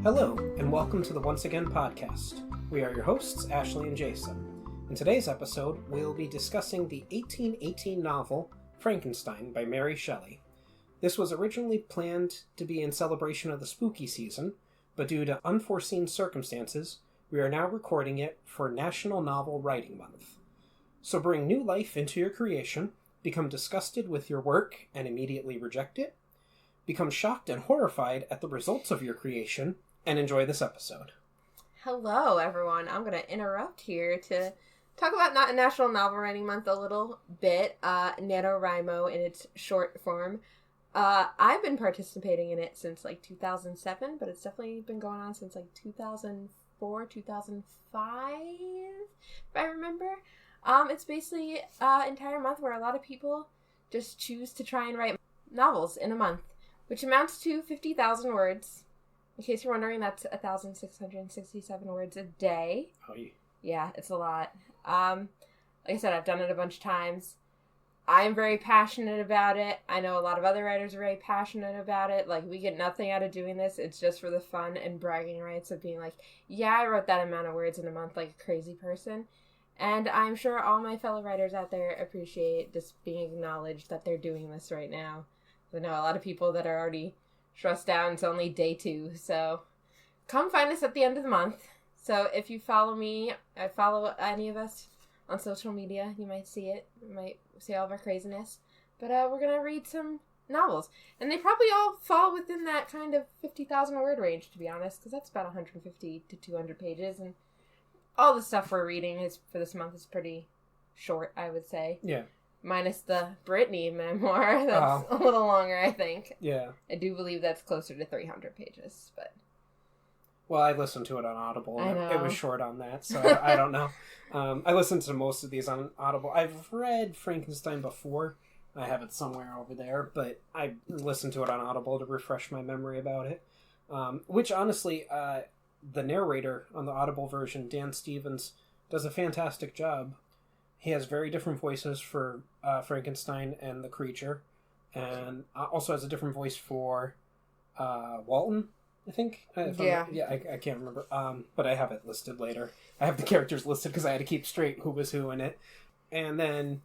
Hello, and welcome to the Once Again podcast. We are your hosts, Ashley and Jason. In today's episode, we'll be discussing the 1818 novel Frankenstein by Mary Shelley. This was originally planned to be in celebration of the spooky season, but due to unforeseen circumstances, we are now recording it for National Novel Writing Month. So bring new life into your creation, become disgusted with your work and immediately reject it, become shocked and horrified at the results of your creation, and enjoy this episode. Hello, everyone. I'm going to interrupt here to talk about National Novel Writing Month a little bit. NaNoWriMo in its short form. I've been participating in it since 2007, but it's definitely been going on since 2004, 2005, if I remember. It's basically an entire month where a lot of people just choose to try and write novels in a month, which amounts to 50,000 words. In case you're wondering, that's 1,667 words a day. Oh, yeah, it's a lot. Like I said, I've done it a bunch of times. I'm very passionate about it. I know a lot of other writers are very passionate about it. We get nothing out of doing this. It's just for the fun and bragging rights of being yeah, I wrote that amount of words in a month like a crazy person. And I'm sure all my fellow writers out there appreciate just being acknowledged that they're doing this right now. I know a lot of people that are already stressed out. It's only day 2, so come find us at the end of the month. So if you follow me, I follow any of us on social media, you might see it. You might see all of our craziness. But we're going to read some novels. And they probably all fall within that kind of 50,000 word range, to be honest, because that's about 150 to 200 pages. And all the stuff we're reading for this month is pretty short, I would say. Yeah. Minus the Brittany memoir. That's a little longer, I think. Yeah. I do believe that's closer to 300 pages, but... Well, I listened to it on Audible, and I know. it was short on that, so I don't know. I listened to most of these on Audible. I've read Frankenstein before. I have it somewhere over there, but I listened to it on Audible to refresh my memory about it. Which, honestly, the narrator on the Audible version, Dan Stevens, does a fantastic job. He has very different voices for Frankenstein and the creature, and also has a different voice for Walton, I think. I can't remember. But I have it listed later. I have the characters listed because I had to keep straight who was who in it. And then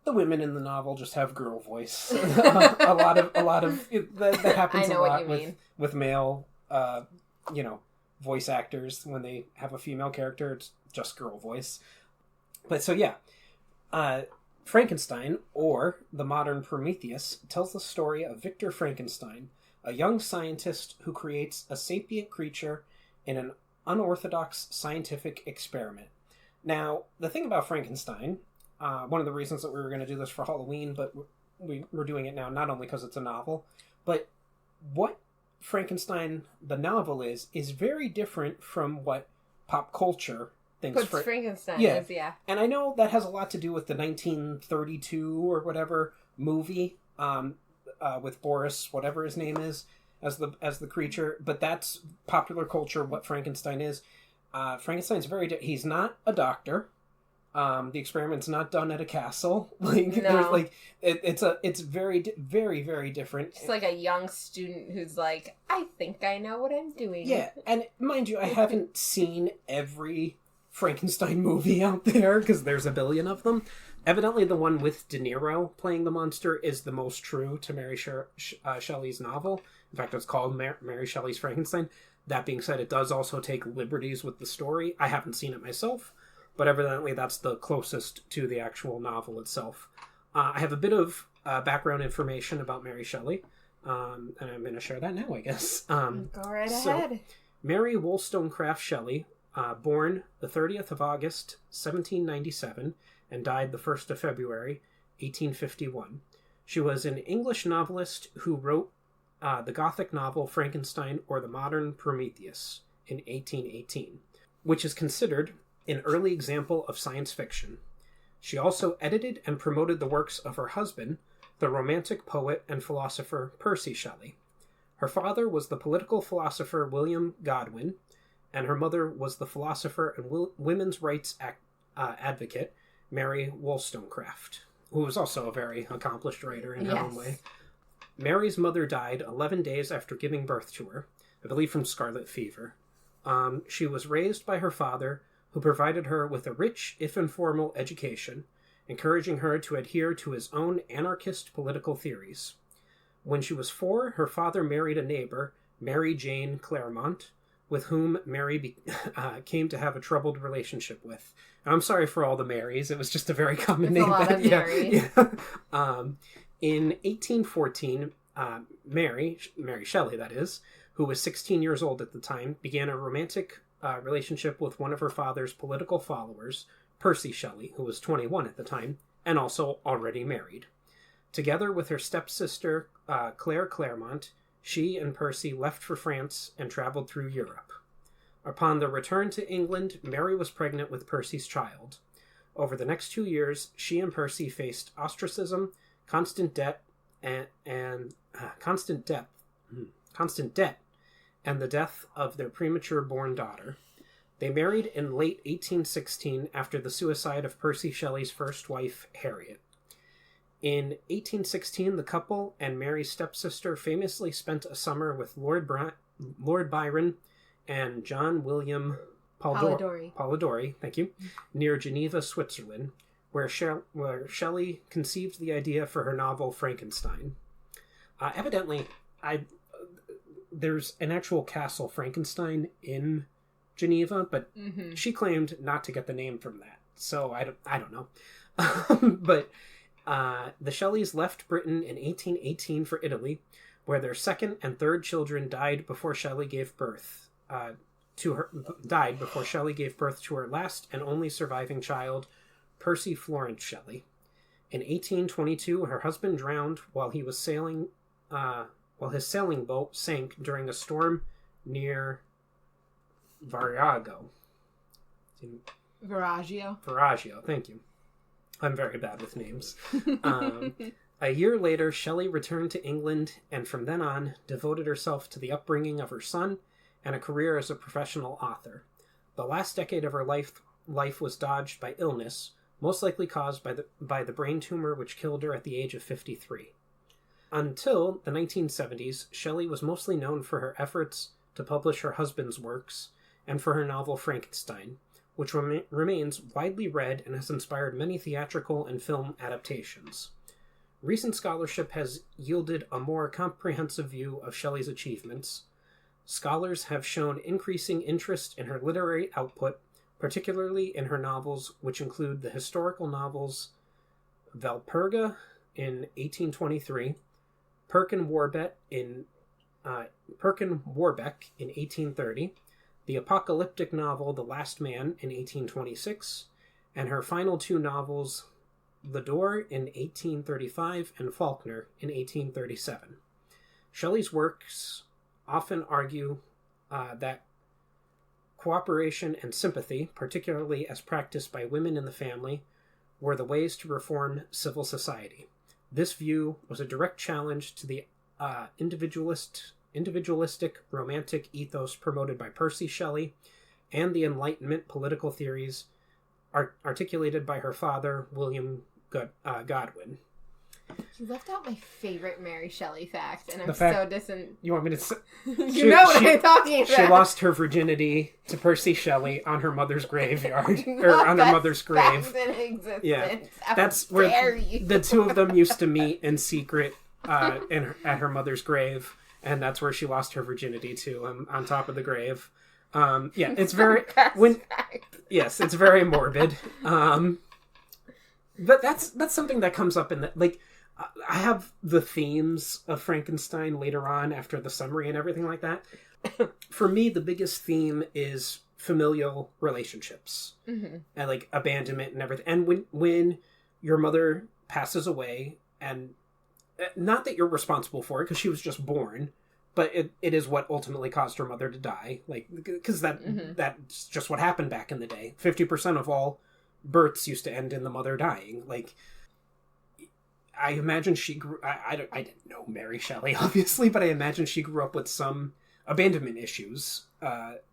the women in the novel just have girl voice. a lot of that happens a lot with male, voice actors. When they have a female character, it's just girl voice. But so yeah, Frankenstein, or the Modern Prometheus, tells the story of Victor Frankenstein, a young scientist who creates a sapient creature in an unorthodox scientific experiment. Now, the thing about Frankenstein, one of the reasons that we were going to do this for Halloween, but we're doing it now not only because it's a novel, but what Frankenstein, the novel, is very different from what pop culture thinks Frankenstein is, yeah. And I know that has a lot to do with the 1932 or whatever movie, with Boris, whatever his name is, as the creature. But that's popular culture. What Frankenstein is. Frankenstein's he's not a doctor. The experiment's not done at a castle. No. It's very, very, very different. It's like a young student who's I think I know what I'm doing. Yeah, and mind you, I haven't seen every Frankenstein movie out there because there's a billion of them. Evidently, the one with De Niro playing the monster is the most true to Mary Shelley's novel. In fact, it's called Mary Shelley's Frankenstein. That being said, it does also take liberties with the story. I haven't seen it myself, but evidently that's the closest to the actual novel itself. I have a bit of background information about Mary Shelley, and I'm going to share that now, I guess. Go right ahead. Mary Wollstonecraft Shelley, born the 30th of August, 1797, and died the 1st of February, 1851. She was an English novelist who wrote the Gothic novel Frankenstein, or the Modern Prometheus, in 1818, which is considered an early example of science fiction. She also edited and promoted the works of her husband, the romantic poet and philosopher Percy Shelley. Her father was the political philosopher William Godwin, and her mother was the philosopher and women's rights advocate Mary Wollstonecraft, who was also a very accomplished writer in her own way. Mary's mother died 11 days after giving birth to her, I believe from scarlet fever. She was raised by her father, who provided her with a rich, if informal, education, encouraging her to adhere to his own anarchist political theories. When she was 4, her father married a neighbor, Mary Jane Claremont, with whom Mary came to have a troubled relationship with. And I'm sorry for all the Marys. It was just a very common name. A lot of Marys. Yeah. In 1814, Mary Shelley, that is, who was 16 years old at the time, began a romantic relationship with one of her father's political followers, Percy Shelley, who was 21 at the time, and also already married. Together with her stepsister, Claire Claremont, she and Percy left for France and traveled through Europe. Upon the return to England, Mary was pregnant with Percy's child. Over the next 2 years, she and Percy faced ostracism, constant debt, and the death of their premature born daughter. They married in late 1816 after the suicide of Percy Shelley's first wife, Harriet. In 1816, the couple and Mary's stepsister famously spent a summer with Lord Byron and John William Polidori, thank you, near Geneva, Switzerland, where Shelley conceived the idea for her novel Frankenstein. Evidently, there's an actual castle, Frankenstein, in Geneva, but she claimed not to get the name from that, so I don't know. But the Shelleys left Britain in 1818 for Italy, where their second and third children died before Shelley gave birth to her last and only surviving child, Percy Florence Shelley. In 1822, her husband drowned while he was sailing. While his sailing boat sank during a storm near Viraggio, thank you. I'm very bad with names. A year later, Shelley returned to England and from then on devoted herself to the upbringing of her son and a career as a professional author. The last decade of her life was dogged by illness, most likely caused by the brain tumor which killed her at the age of 53. Until the 1970s, Shelley was mostly known for her efforts to publish her husband's works and for her novel Frankenstein, which remains widely read and has inspired many theatrical and film adaptations. Recent scholarship has yielded a more comprehensive view of Shelley's achievements. Scholars have shown increasing interest in her literary output, particularly in her novels, which include the historical novels Valperga in 1823, Perkin Warbeck in 1830, the apocalyptic novel The Last Man in 1826, and her final 2 novels The Door in 1835 and Faulkner in 1837. Shelley's works often argue that cooperation and sympathy, particularly as practiced by women in the family, were the ways to reform civil society. This view was a direct challenge to the individualistic romantic ethos promoted by Percy Shelley and the Enlightenment political theories articulated by her father, William Godwin. You left out my favorite Mary Shelley fact, and I'm so You want me to... You know what I'm talking about. She lost her virginity to Percy Shelley on her mother's graveyard. Or on her mother's grave. Yeah. That's where the two of them used to meet in secret at her mother's grave, and that's where she lost her virginity to, on top of the grave. Yeah, it's very... Yes, it's very morbid. But that's something that comes up in the... Like, I have the themes of Frankenstein later on after the summary and everything like that. For me, the biggest theme is familial relationships and like abandonment and everything. And when your mother passes away, and not that you're responsible for it because she was just born, but it is what ultimately caused her mother to die. Like, because that's just what happened back in the day. 50% of all births used to end in the mother dying. Like, I imagine she grew... I didn't know Mary Shelley, obviously, but I imagine she grew up with some abandonment issues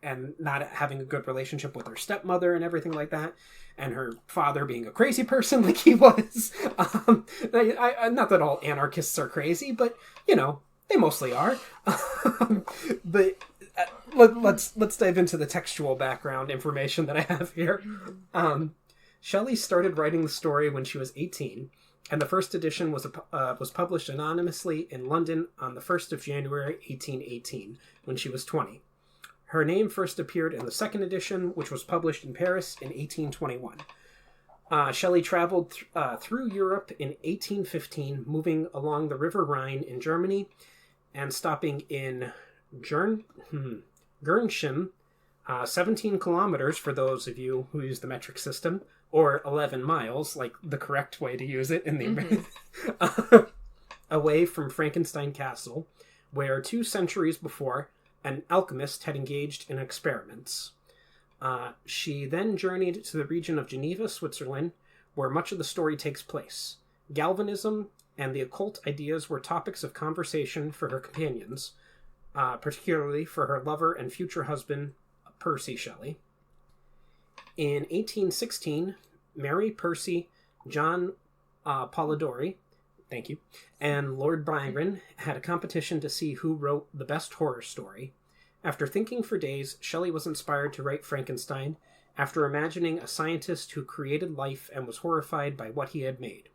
and not having a good relationship with her stepmother and everything like that, and her father being a crazy person like he was. Not that all anarchists are crazy, but, you know, they mostly are. But let's dive into the textual background information that I have here. Shelley started writing the story when she was 18, and the first edition was published anonymously in London on the 1st of January 1818, when she was 20. Her name first appeared in the second edition, which was published in Paris in 1821. Shelley traveled through Europe in 1815, moving along the River Rhine in Germany and stopping in Gernschen, 17 kilometers for those of you who use the metric system, or 11 miles, like the correct way to use it in the away from Frankenstein Castle, where 2 centuries before, an alchemist had engaged in experiments. She then journeyed to the region of Geneva, Switzerland, where much of the story takes place. Galvanism and the occult ideas were topics of conversation for her companions, particularly for her lover and future husband, Percy Shelley. In 1816, Mary, Percy, John Polidori, thank you, and Lord Byron had a competition to see who wrote the best horror story. After thinking for days, Shelley was inspired to write Frankenstein after imagining a scientist who created life and was horrified by what he had made.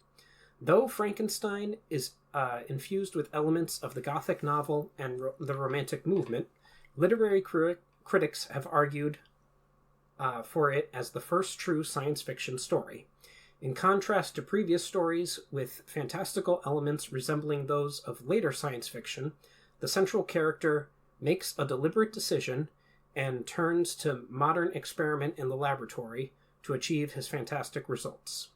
Though Frankenstein is infused with elements of the Gothic novel and the Romantic movement, literary critics have argued for it as the first true science fiction story. In contrast to previous stories with fantastical elements resembling those of later science fiction, the central character makes a deliberate decision and turns to modern experiment in the laboratory to achieve his fantastic results.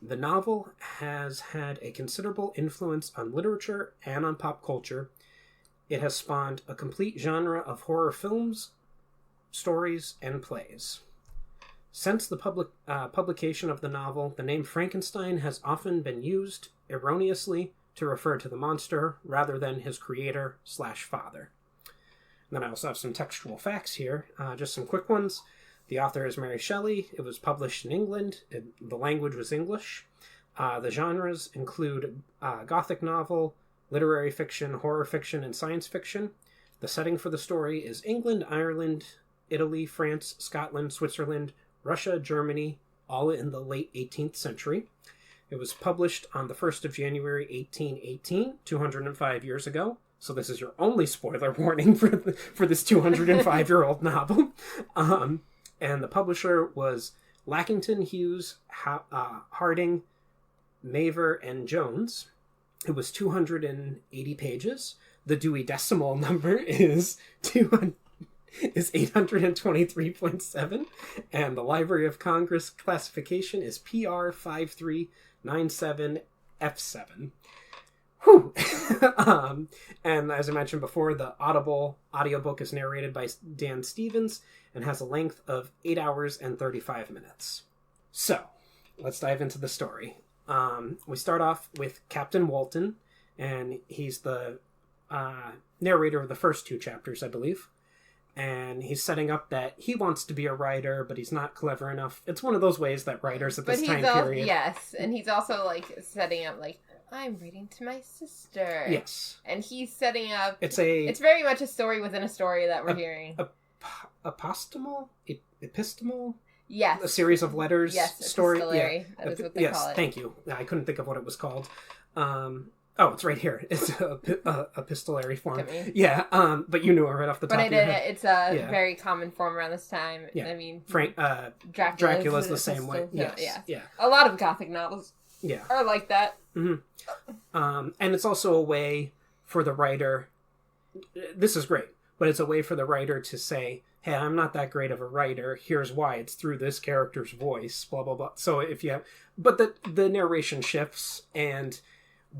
The novel has had a considerable influence on literature and on pop culture. It has spawned a complete genre of horror films, stories, and plays. Since the publication of the novel, the name Frankenstein has often been used erroneously to refer to the monster rather than his creator/father. And then I also have some textual facts here, just some quick ones. The author is Mary Shelley. It was published in England. The language was English. The genres include Gothic novel, literary fiction, horror fiction, and science fiction. The setting for the story is England, Ireland, Italy, France, Scotland, Switzerland, Russia, Germany, all in the late 18th century. It was published on the 1st of January 1818, 205 years ago. So this is your only spoiler warning for this 205-year-old novel. And the publisher was Lackington, Hughes, Harding, Maver, and Jones. It was 280 pages. The Dewey Decimal number is 823.7, and the Library of Congress classification is PR 5397F7. Whew. And as I mentioned before, the Audible audiobook is narrated by Dan Stevens and has a length of 8 hours and 35 minutes. So, let's dive into the story. We start off with Captain Walton, and he's the narrator of the first 2 chapters, I believe. And he's setting up that he wants to be a writer, but he's not clever enough. It's one of those ways that writers at this time period... Yes, and he's also, setting up, I'm reading to my sister. Yes. And he's setting up... It's very much a story within a story that we're hearing. Epistomal? Yes. A series of letters. Yes, story. Epistolary. Yeah. That is what they call it. Yes, thank you. I couldn't think of what it was called. It's right here. It's a epistolary form. Yeah, but you knew it right off the top of your head. It's a very common form around this time. Yeah. I mean... Dracula's the same way. Yes. Yeah. A lot of Gothic novels are like that. Mm-hmm. And it's also a way for the writer... This is great, but it's a way for the writer to say, hey, I'm not that great of a writer. Here's why. It's through this character's voice, blah, blah, blah. So if you have... But the narration shifts, and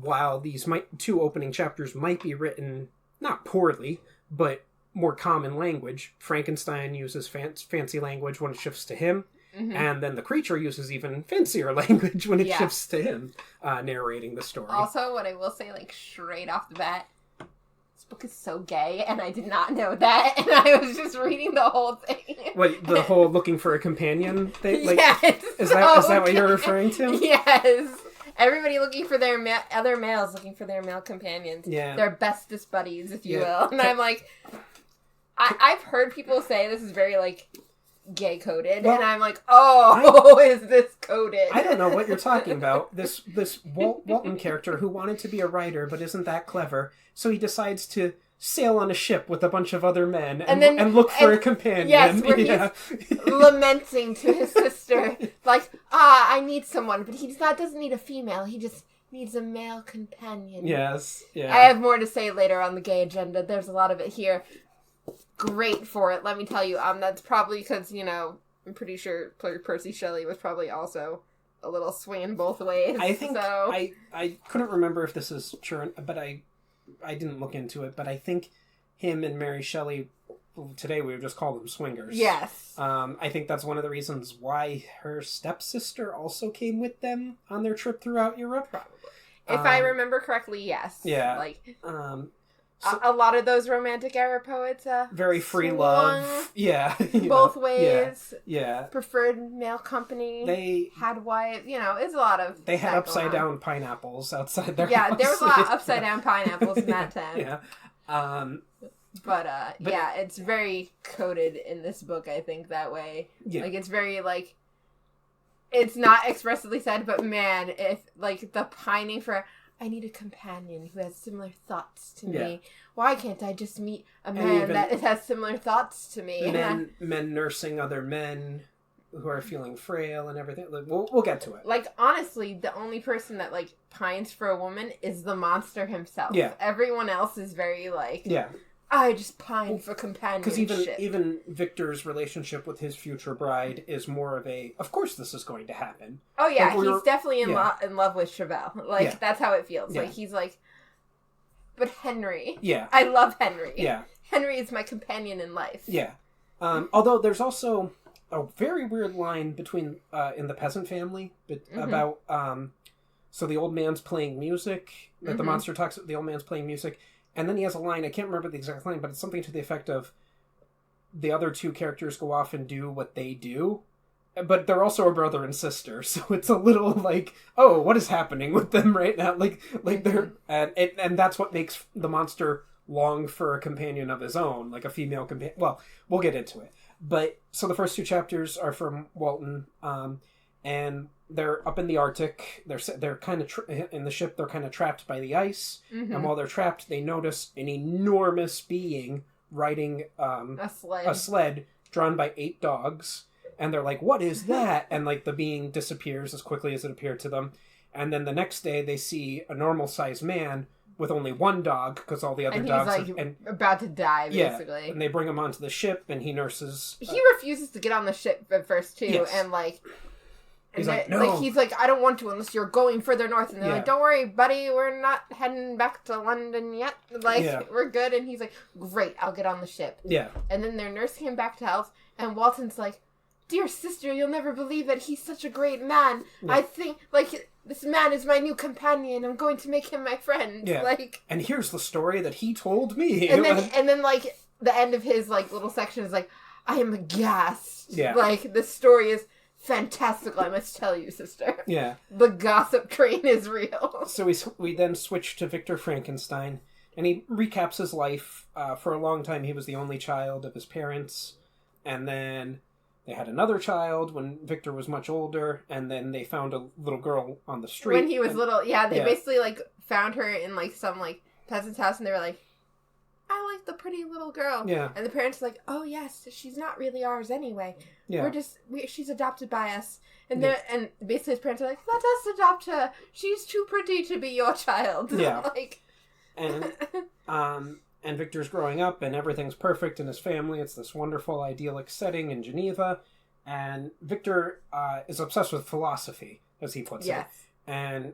while these 2 opening chapters might be written, not poorly, but more common language, Frankenstein uses fancy language when it shifts to him, and then the creature uses even fancier language when it shifts to him, narrating the story. Also, what I will say, straight off the bat, this book is so gay, and I did not know that, and I was just reading the whole thing. What, the whole looking for a companion thing? Yes! Is that what you're referring to? Yes! Everybody looking for their other males looking for their male companions. Yeah. Their bestest buddies, if you will. And I'm like, I've heard people say this is very, like, gay coded, and I'm like, oh, is this coded? I don't know what you're talking about. This Walton character who wanted to be a writer but isn't that clever, so he decides to sail on a ship with a bunch of other men and look for a companion. Yes, where he's lamenting to his sister, like, I need someone, but he doesn't need a female, he just needs a male companion. Yes, yeah. I have more to say later on the gay agenda. There's a lot of it here. Great for it, let me tell you. That's probably because, I'm pretty sure Percy Shelley was probably also a little swinging both ways. I think so. I couldn't remember if this is true, but I didn't look into it. But I think him and Mary Shelley, today we would just call them swingers. Yes. I think that's one of the reasons why her stepsister also came with them on their trip throughout Europe. Probably. If I remember correctly, yes. Yeah. Like, so, a lot of those romantic era poets, very free love. Yeah. Both ways. Yeah. Preferred male company. They had wife. It's a lot of. They had upside down pineapples outside their house. Yeah, there was a lot of upside down pineapples in that time. Yeah. But yeah, it's very coded in this book, I think, that way. Yeah. Like, it's very, like, it's not expressly said, but man, if, like, the pining for, I need a companion who has similar thoughts to me. Why can't I just meet a man that has similar thoughts to me? Men nursing other men who are feeling frail and everything. Like, we'll get to it. Like, honestly, the only person that, like, pines for a woman is the monster himself. Yeah. Everyone else is very, like... Yeah. I just pine for companionship. Because even Victor's relationship with his future bride is more of a, of course this is going to happen. Oh yeah, like he's definitely in love with Chevelle. Like, that's how it feels. Yeah. Like, he's like, but Henry. Yeah. I love Henry. Yeah. Henry is my companion in life. Yeah. Although there's also a very weird line between, in the peasant family, about, so the old man's playing music, that the monster talks, the old man's playing music, and then he has a line, I can't remember the exact line, but it's something to the effect of the other two characters go off and do what they do, but they're also a brother and sister, so it's a little like, oh, what is happening with them right now? Like they're, and that's what makes the monster long for a companion of his own, like a female companion. Well, we'll get into it. But, so the first two chapters are from Walton, and they're up in the Arctic. They're kind of in the ship. They're kind of trapped by the ice, and while they're trapped, they notice an enormous being riding a sled drawn by 8 dogs, and they're like, "What is that?" And like the being disappears as quickly as it appeared to them. And then the next day, they see a normal-sized man with only 1 dog because all the other dogs are about to die, basically. Yeah, and they bring him onto the ship, and he nurses. He refuses to get on the ship at first too, and like. He's like, no. Like, he's like, I don't want to unless you're going further north. And they're like, don't worry, buddy, we're not heading back to London yet. Like, we're good. And he's like, great, I'll get on the ship. Yeah. And then they're nursing him back to health. And Walton's like, dear sister, you'll never believe it. He's such a great man. Yeah. I think, like, this man is my new companion. I'm going to make him my friend. Yeah. Like, and here's the story that he told me. And then, like, the end of his, like, little section is like, I am aghast. Yeah. Like, this story is fantastical, I must tell you, sister. Yeah. The gossip train is real. So we then switch to Victor Frankenstein, and he recaps his life. For a long time, he was the only child of his parents, and then they had another child when Victor was much older, and then they found a little girl on the street. When he was little, they basically, like, found her in, like, some, like, peasant's house, and they were like, I like the pretty little girl. Yeah. And the parents were like, oh, yes, she's not really ours anyway. Yeah. She's adopted by us. And and basically his parents are like, let us adopt her. She's too pretty to be your child. Yeah. Like... And Victor's growing up, and everything's perfect in his family. It's this wonderful, idyllic setting in Geneva. And Victor is obsessed with philosophy, as he puts it. And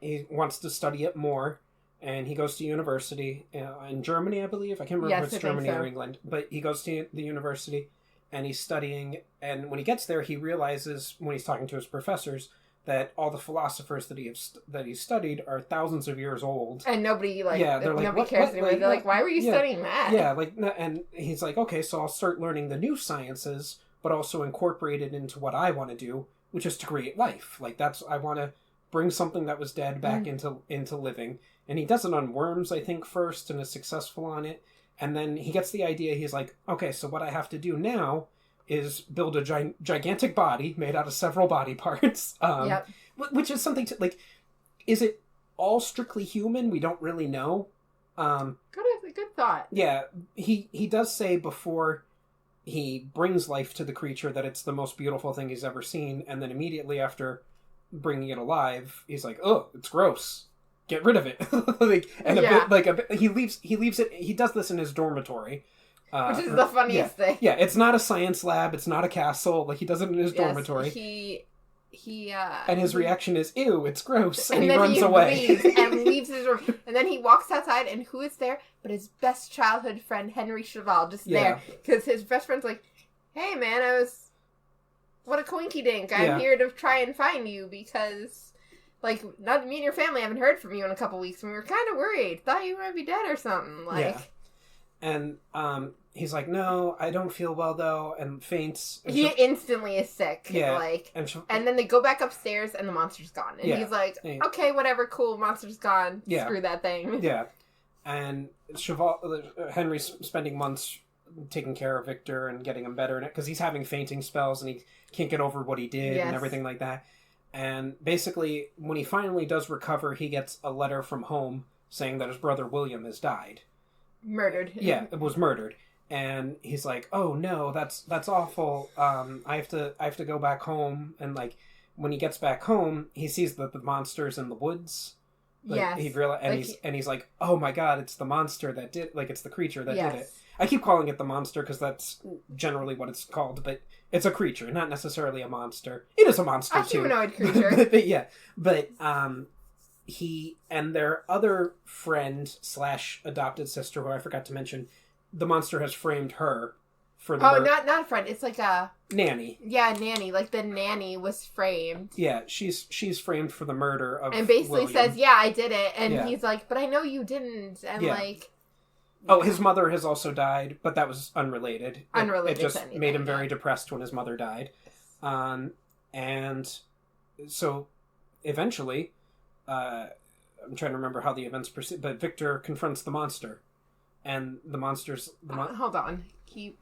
he wants to study it more. And he goes to university in Germany, I believe. I can't remember if it's Germany or England. But he goes to the university, and he's studying. And when he gets there, he realizes, when he's talking to his professors, that all the philosophers that he's studied are thousands of years old. And nobody, nobody cares anymore. They're like, why were you studying that? Yeah, and he's like, okay, so I'll start learning the new sciences, but also incorporate it into what I want to do, which is to create life. Like, I want to bring something that was dead back into living. And he does it on worms, I think, first, and is successful on it. And then he gets the idea. He's like, okay, so what I have to do now is build a gigantic body made out of several body parts. Which is something to, like, is it all strictly human? We don't really know. Good thought. Yeah, he does say before he brings life to the creature that it's the most beautiful thing he's ever seen, and then immediately after bringing it alive, he's like, oh, it's gross. Get rid of it. He leaves it. He does this in his dormitory, which is the funniest thing. Yeah, it's not a science lab. It's not a castle. Like, he does it in his dormitory. And his reaction is, ew, it's gross, and he runs away. Leaves his room, and then he walks outside, and who is there but his best childhood friend Henry Shelley, just there, because his best friend's like, hey man, what a coinky dink. I'm here to try and find you because, like, not me and your family haven't heard from you in a couple weeks, and we were kind of worried. Thought you might be dead or something. And he's like, no, I don't feel well, though, and faints. And he instantly is sick. Yeah. And then they go back upstairs, and the monster's gone. And he's like, okay, whatever, cool, monster's gone. Yeah. Screw that thing. Yeah. And Henry's spending months taking care of Victor and getting him better in it, because he's having fainting spells, and he can't get over what he did and everything like that. And basically, when he finally does recover, he gets a letter from home saying that his brother William has died. Murdered. Yeah, it was murdered. And he's like, oh no, that's awful. I have to go back home. And, like, when he gets back home, he sees that the monster's in the woods. Like, he's like, oh my god, it's the monster that did, like, it's the creature that did it. I keep calling it the monster because that's generally what it's called, but it's a creature, not necessarily a monster. It is a monster, too. A humanoid creature. But he and their other friend / adopted sister, who I forgot to mention, the monster has framed her for the murder. Not a friend. It's like a nanny. Yeah, nanny. Like, the nanny was framed. Yeah, she's framed for the murder of and basically William. says, yeah, I did it. And he's like, but I know you didn't. And like, oh, his mother has also died, but that was unrelated. Unrelated. It just to anything, made him very depressed when his mother died. And so eventually, I'm trying to remember how the events proceed, but Victor confronts the monster. And the monster's... hold on. He's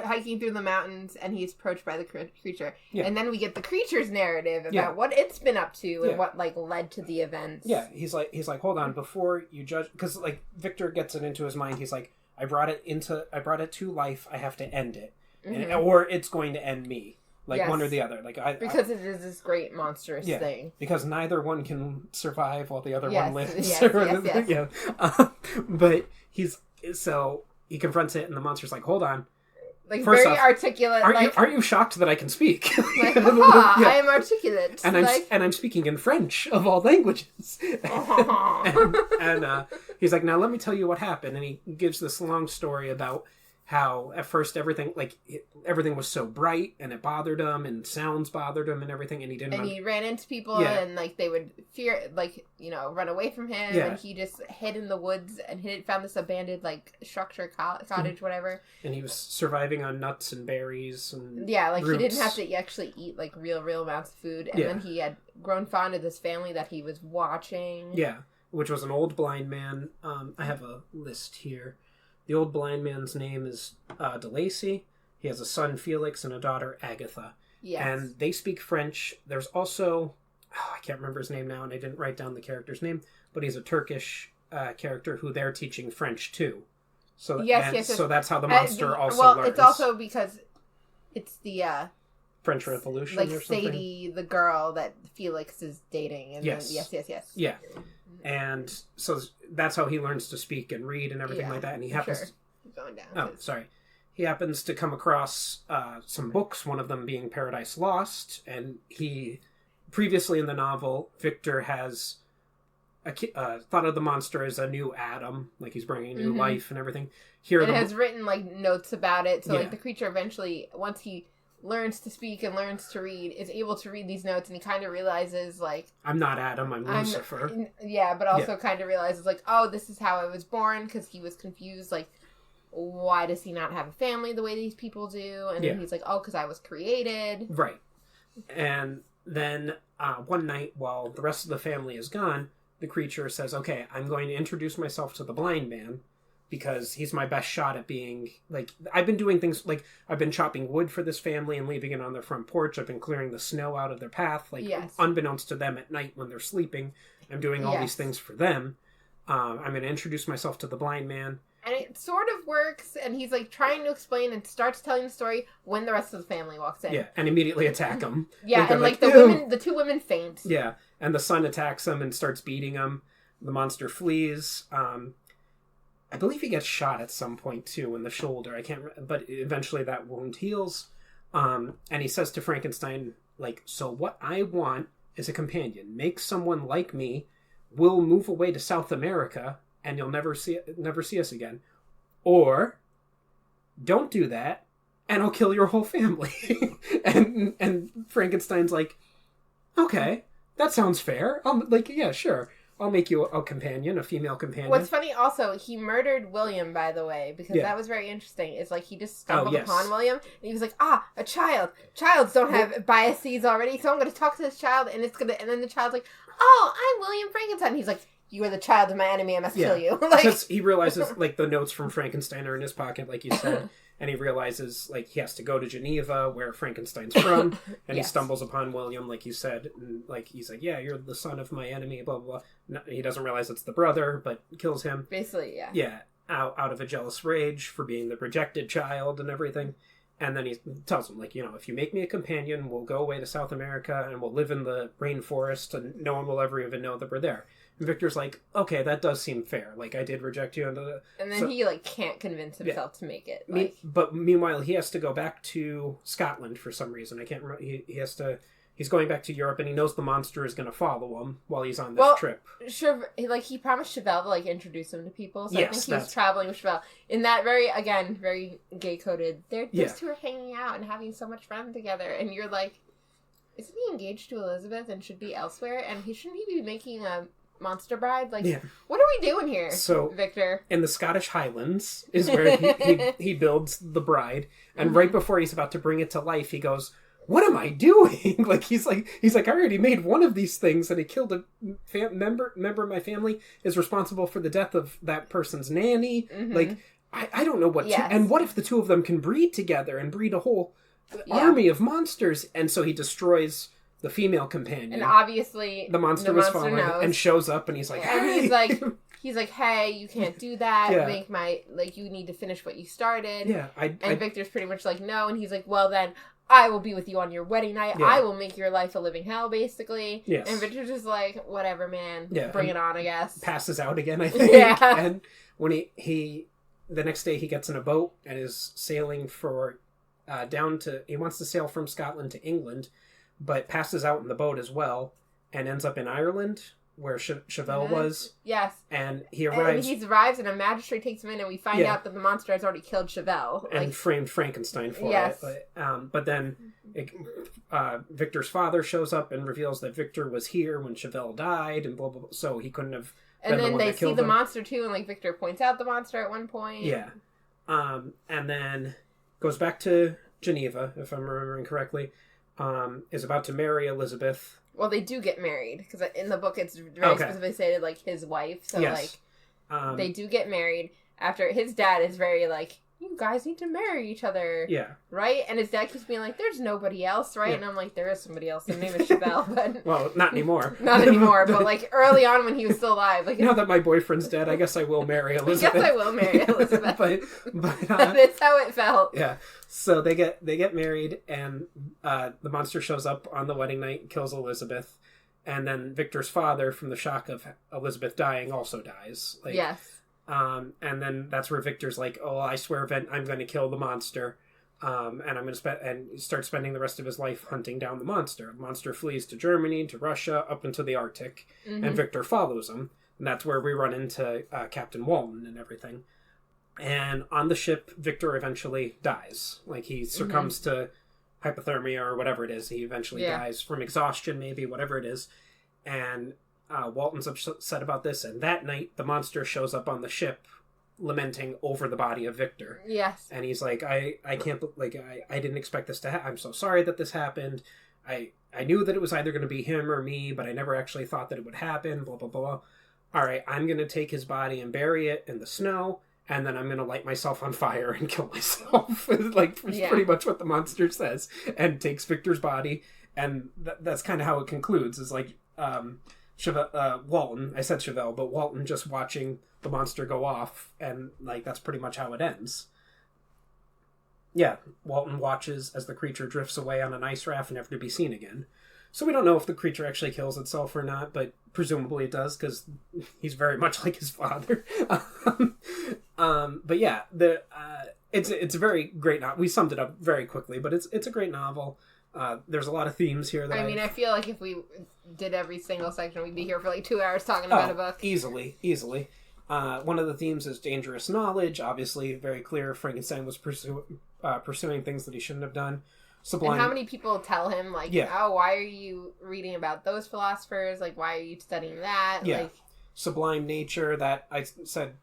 hiking through the mountains, and he's approached by the creature. Yeah. And then we get the creature's narrative about what it's been up to and what, like, led to the events. Yeah, he's like, hold on, before you judge... Because, like, Victor gets it into his mind. He's like, I brought it to life. I have to end it. Mm-hmm. Or it's going to end me. Like, one or the other. Like because it is this great monstrous thing. Because neither one can survive while the other one lives. Yes. Yeah. But he confronts it, and the monster's like, hold on. Like, first very off, articulate. Aren't you shocked that I can speak? Like, I am articulate. And I'm speaking in French, of all languages. and he's like, now let me tell you what happened. And he gives this long story about how at first everything was so bright, and it bothered him, and sounds bothered him, and everything, and he didn't. And he ran into people, and like they would fear, like, run away from him, and he just hid in the woods and found this abandoned like structure, cottage, whatever. And he was surviving on nuts and berries and roots. He didn't have to actually eat like real amounts of food, and then he had grown fond of this family that he was watching. Yeah, which was an old blind man. I have a list here. The old blind man's name is DeLacy. He has a son, Felix, and a daughter, Agatha. Yes. And they speak French. There's also... I can't remember his name now, and I didn't write down the character's name, but he's a Turkish character who they're teaching French to. So, so that's how the monster also learns. Well, it's also because it's the... French Revolution or something? Like Sadie, the girl that Felix is dating. And yes. Yes. Yeah. And so that's how he learns to speak and read and everything like that. And he happens... Going down. Oh, sorry. He happens to come across some books, one of them being Paradise Lost. And he... Previously in the novel, Victor has thought of the monster as a new Adam. Like, he's bringing new life and everything. Here, and has written, like, notes about it. So, like, the creature eventually, once he learns to speak and learns to read, is able to read these notes, and he kind of realizes, like... I'm not Adam, I'm Lucifer. But also kind of realizes, like, oh, this is how I was born, because he was confused, like, why does he not have a family the way these people do? And then he's like, oh, because I was created. Right. And then one night, while the rest of the family is gone, the creature says, okay, I'm going to introduce myself to the blind man, because he's my best shot at being, like, I've been doing things, like, I've been chopping wood for this family and leaving it on their front porch. I've been clearing the snow out of their path, like, unbeknownst to them at night when they're sleeping. I'm doing all these things for them. I'm going to introduce myself to the blind man. And it sort of works, and he's, like, trying to explain and starts telling the story when the rest of the family walks in. Yeah, and immediately attack him. Yeah, and, like, the two women faint. Yeah, and the son attacks him and starts beating him. The monster flees. I believe he gets shot at some point, too, in the shoulder. I can't but eventually that wound heals. And he says to Frankenstein, like, so what I want is a companion. Make someone like me. We'll move away to South America, and you'll never see us again. Or, don't do that, and I'll kill your whole family. and Frankenstein's like, okay, that sounds fair. Yeah, sure. I'll make you a companion, a female companion. What's funny also, he murdered William, by the way, because that was very interesting. It's like he just stumbled upon William, and he was like, a child. Childs don't have biases already, so I'm going to talk to this child, and then the child's like, oh, I'm William Frankenstein. He's like, you are the child of my enemy, I must kill you. Because he realizes, like, the notes from Frankenstein are in his pocket, like you said, and he realizes, like, he has to go to Geneva, where Frankenstein's from, and he stumbles upon William, like you said, and, like, he's like, yeah, you're the son of my enemy, blah, blah, blah. No, he doesn't realize it's the brother, but kills him. Basically, yeah. Yeah, out of a jealous rage for being the rejected child and everything. And then he tells him, like, if you make me a companion, we'll go away to South America, and we'll live in the rainforest, and no one will ever even know that we're there. And Victor's like, okay, that does seem fair. Like, I did reject you. And then he, like, can't convince himself to make it. Like... But meanwhile, he has to go back to Scotland for some reason. I can't remember. He's going back to Europe, and he knows the monster is going to follow him while he's on this trip. Sure, like, he promised Chevelle to, like, introduce him to people. So I think he was traveling with Chevelle. In that very gay-coded, those two are hanging out and having so much fun together. And you're like, isn't he engaged to Elizabeth and should be elsewhere? And shouldn't he be making a monster bride? Like, what are we doing here, Victor? In the Scottish Highlands is where he builds the bride. And right before he's about to bring it to life, he goes, what am I doing? Like, he's like, I already made one of these things, and he killed a member of my family, is responsible for the death of that person's nanny. Like, I don't know what and what if the two of them can breed together and breed a whole army of monsters? And so he destroys the female companion. And obviously the monster was following and shows up, and he's like, hey! And he's like, hey, you can't do that. You need to finish what you started. Yeah. And Victor's pretty much like, no. And he's like, well, then I will be with you on your wedding night. I will make your life a living hell, basically. Yes. And Victor's just like, whatever, man. Yeah. Bring it on, I guess. Passes out again, I think. Yeah. And when he the next day he gets in a boat and is sailing for he wants to sail from Scotland to England, but passes out in the boat as well and ends up in Ireland, where Chevelle was. Yes. And he arrives. And he arrives, and a magistrate takes him in, and we find out that the monster has already killed Chevelle. And framed Frankenstein for it. But then Victor's father shows up and reveals that Victor was here when Chevelle died, and blah, blah, blah. So he couldn't have been the one that killed him. And then they see the monster, too, and, like, Victor points out the monster at one point. Yeah. And then goes back to Geneva, if I'm remembering correctly. Is about to marry Elizabeth. Well, they do get married, because in the book it's very specifically stated, like, his wife. So, they do get married after his dad is very, like, you guys need to marry each other. Yeah. Right? And his dad keeps being like, there's nobody else, right? Yeah. And I'm like, there is somebody else. Their name is Chevelle, but... Well, not anymore. Not anymore, but, like, early on when he was still alive. Like, now that my boyfriend's dead, I guess I will marry Elizabeth. I guess I will marry Elizabeth. but that's how it felt. Yeah. So they get married, and the monster shows up on the wedding night and kills Elizabeth. And then Victor's father, from the shock of Elizabeth dying, also dies. Like, yes. And then that's where Victor's like, oh, I swear I'm going to kill the monster. And I'm going to start spending the rest of his life hunting down the monster. The monster flees to Germany, to Russia, up into the Arctic. Mm-hmm. And Victor follows him. And that's where we run into Captain Walton and everything. And on the ship, Victor eventually dies. Like, he succumbs to hypothermia or whatever it is. He eventually dies from exhaustion, maybe, whatever it is. And Walton's upset about this. And that night, the monster shows up on the ship, lamenting over the body of Victor. Yes. And he's like, I can't, like, I didn't expect this to happen. I'm so sorry that this happened. I knew that it was either going to be him or me, but I never actually thought that it would happen, blah, blah, blah. All right, I'm going to take his body and bury it in the snow. and then I'm going to light myself on fire and kill myself. Like, pretty much what the monster says, and takes Victor's body, and that's kind of how it concludes, is like, Walton, I said Chevelle, but Walton just watching the monster go off, and, like, that's pretty much how it ends. Yeah, Walton watches as the creature drifts away on an ice raft, never to be seen again. So we don't know if the creature actually kills itself or not, but presumably it does, because he's very much like his father. But yeah, it's a very great novel. We summed it up very quickly, but it's a great novel. There's a lot of themes here. I feel like if we did every single section, we'd be here for like 2 hours talking about a book. Easily. One of the themes is dangerous knowledge. Obviously, very clear. Frankenstein was pursuing things that he shouldn't have done. Sublime. And how many people tell him, like, oh, why are you reading about those philosophers? Like, why are you studying that? Yeah. Like, sublime nature, that I said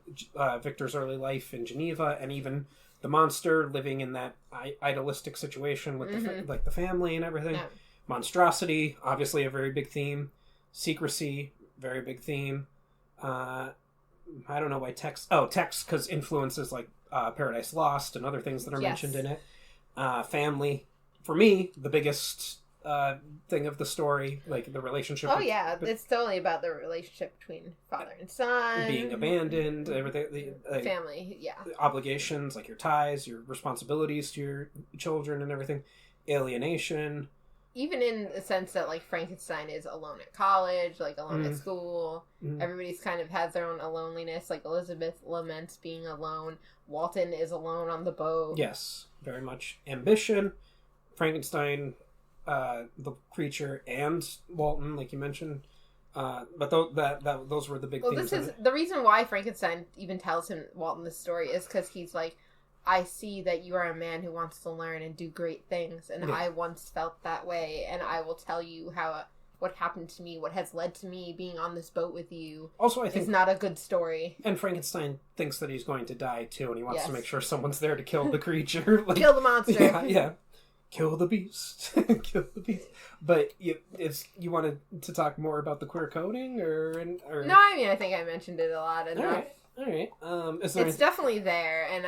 Victor's early life in Geneva, and even the monster living in that idealistic situation with the family and everything. Yeah. Monstrosity, obviously a very big theme. Secrecy, very big theme. I don't know why text, because influences like Paradise Lost and other things that are mentioned in it. Family. For me, the biggest thing of the story, like the relationship. Oh, yeah. It's totally about the relationship between father and son. Being abandoned, everything. Family, yeah. Obligations, like your ties, your responsibilities to your children and everything. Alienation. Even in the sense that, like, Frankenstein is alone at college, like, alone at school. Everybody's kind of has their own loneliness. Like, Elizabeth laments being alone. Walton is alone on the boat. Yes, very much. Ambition. Frankenstein, the creature, and Walton, like you mentioned. But those were the big things. This is the reason why Frankenstein even tells Walton this story is because he's like, I see that you are a man who wants to learn and do great things, and I once felt that way, and I will tell you what happened to me, what has led to me being on this boat with you. Also, I think is not a good story. And Frankenstein thinks that he's going to die too, and he wants to make sure someone's there to kill the creature. Like, kill the monster. Yeah. Kill the beast. Kill the beast. But you wanted to talk more about the queer coding, or no? I mean, I think I mentioned it a lot enough. All right. It's definitely there, and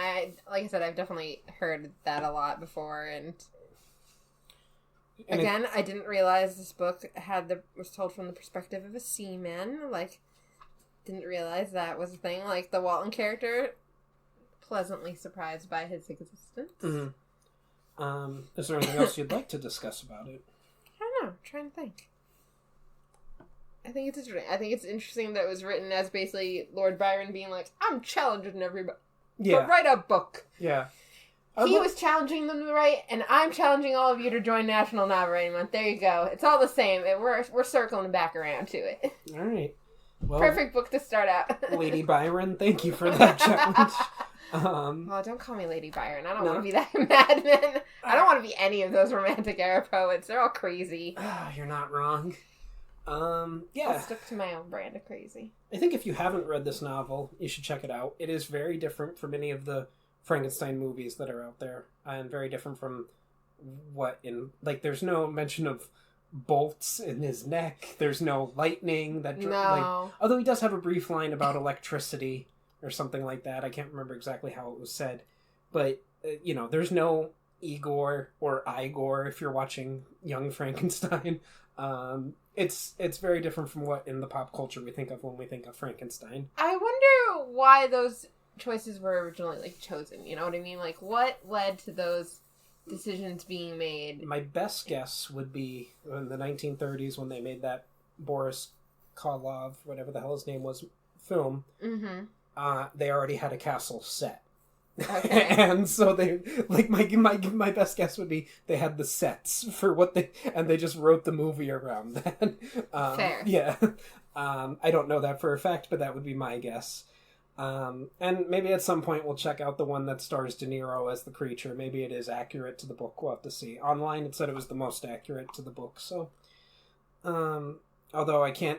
like I said, I've definitely heard that a lot before. And again, I didn't realize this book was told from the perspective of a seaman. Like, didn't realize that was a thing. Like, the Walton character, pleasantly surprised by his existence. Mm-hmm. Is there anything else you'd like to discuss about it? I don't know. I'm trying to think. I think it's interesting. I think it's interesting that it was written as basically Lord Byron being like, I'm challenging everybody to write a book. Yeah. He was challenging them to write, and I'm challenging all of you to join National NaNoWriMo Month. There you go. It's all the same. We're circling back around to it. All right. Well, perfect book to start out. Lady Byron, thank you for that challenge. Oh, don't call me Lady Byron. I don't want to be that madman. I don't want to be any of those romantic era poets. They're all crazy. You're not wrong. Yeah. I'll stick to my own brand of crazy. I think if you haven't read this novel, you should check it out. It is very different from any of the Frankenstein movies that are out there, and very different from there's no mention of bolts in his neck. There's no lightning although he does have a brief line about electricity or something like that. I can't remember exactly how it was said, but there's no Igor or Igor if you're watching Young Frankenstein. It's very different from what in the pop culture we think of when we think of Frankenstein. I wonder why those choices were originally chosen. You know what I mean? Like, what led to those decisions being made? My best guess would be in the 1930s when they made that Boris Karloff, whatever the hell his name was, film. Mm-hmm. They already had a castle set. Okay. And so they, like, my best guess would be they had the sets for and they just wrote the movie around that. Fair. Yeah. I don't know that for a fact, but that would be my guess. And maybe at some point we'll check out the one that stars De Niro as the creature. Maybe it is accurate to the book. We'll have to see. Online it said it was the most accurate to the book, so... although I can't...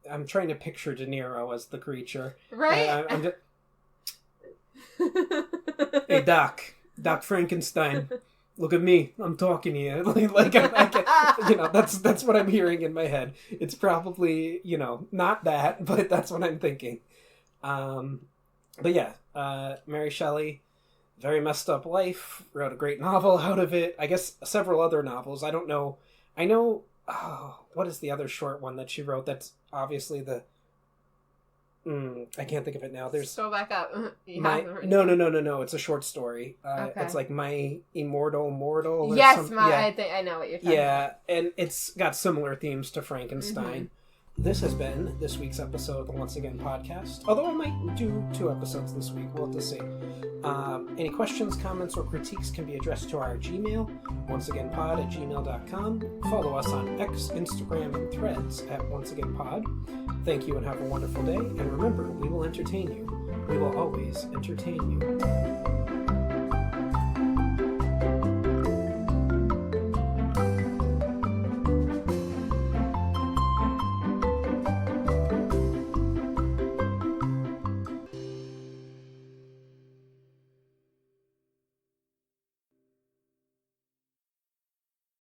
I'm trying to picture De Niro as the creature. Right? I'm just... Hey, Doc Frankenstein, look at me. I'm talking to you. That's what I'm hearing in my head. It's probably, not that, but that's what I'm thinking. But yeah, Mary Shelley, very messed up life, wrote a great novel out of it. I guess several other novels. I don't know. I know, what is the other short one that she wrote that's obviously the... I can't think of it now. There's Go back up. No. It's a short story. Okay. It's like My Immortal Mortal. Or Yes, yeah. I think I know what you're talking about. Yeah, and it's got similar themes to Frankenstein. This has been this week's episode of the Once Again podcast. Although I might do 2 episodes this week. We'll have to see. Any questions, comments, or critiques can be addressed to our Gmail, onceagainpod@gmail.com. Follow us on X, Instagram, and Threads at onceagainpod. Thank you and have a wonderful day. And remember, we will entertain you. We will always entertain you.